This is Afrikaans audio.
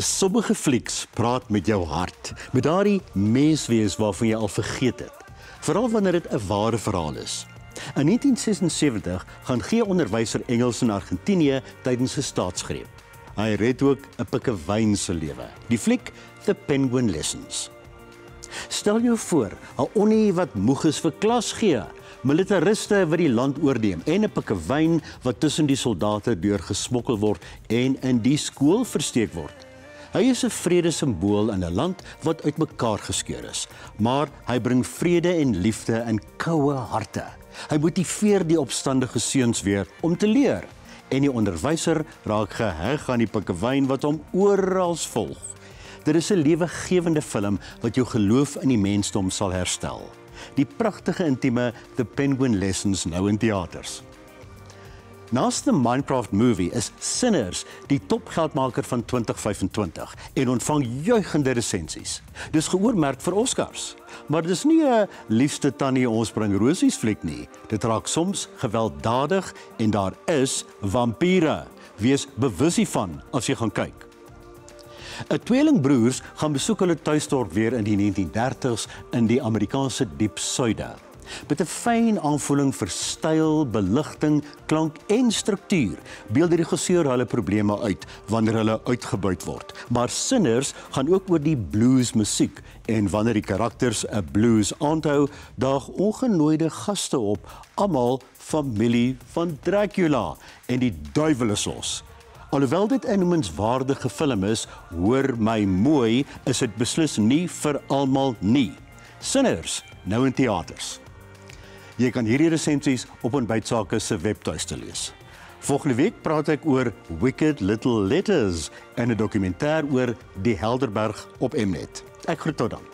Sommige flieks praat met jou hart, met daardie menswees waarvan jy al vergeet het. Veral wanneer dit 'n ware verhaal is. In 1976 gaan G-onderwyser Engels in Argentinië tydens 'n staatsgreep. Hy red ook 'n pikkewyn se lewe. Die fliek The Penguin Lessons. Stel jou voor, 'n onnie wat moeg is vir klas gee, militariste wat die land oorneem en 'n pikkewyn wat tussen die soldate deurgesmokkel word en in die skool versteek word. Hy is 'n vredesimbool in 'n land wat uitmekaar geskeur is, maar hy bring vrede en liefde in koue harte. Hy motiveer die opstandige seuns weer om te leer en die onderwyser raak geheg aan die pikkewyn wat hom oral volg. Dit is 'n lewegewende film wat jou geloof in die mensdom sal herstel. Die pragtige intieme The Penguin Lessons nou in teaters. Naast the Minecraft movie is Sinners die topgeldmaker van 2025 en ontvang juichende resensies. Dis geoormerk vir Oscars. Maar dis nie 'n liefste tannie ons bring rosies fliek nie. Dit raak soms gewelddadig en daar is vampiere. Wees bewus hiervan as jy gaan kyk. 'n Tweelingbroers gaan besoek hulle tuisdorp weer in die 1930s in die Amerikaanse diep suide. Met 'n fyn aanvoeling vir styl, beligting, klank en struktuur beeld die regisseur hulle probleme uit wanneer hulle uitgebuit word. Maar Sinners gaan ook oor die blues musiek en wanneer die karakters 'n blues aanhou, daag ongenooide gaste op, almal familie van Dracula en die duiwel is los. Alhoewel dit 'n noemenswaardige film is, hoor my mooi, is dit beslis nie vir almal nie. Sinners, nou in teaters. Jy kan hierdie resensies op Ontbytsake se webtuiste lees. Volgende week praat ek oor Wicked Little Letters en 'n dokumentêr oor die Helderberg op Mnet. Ek groet tot dan.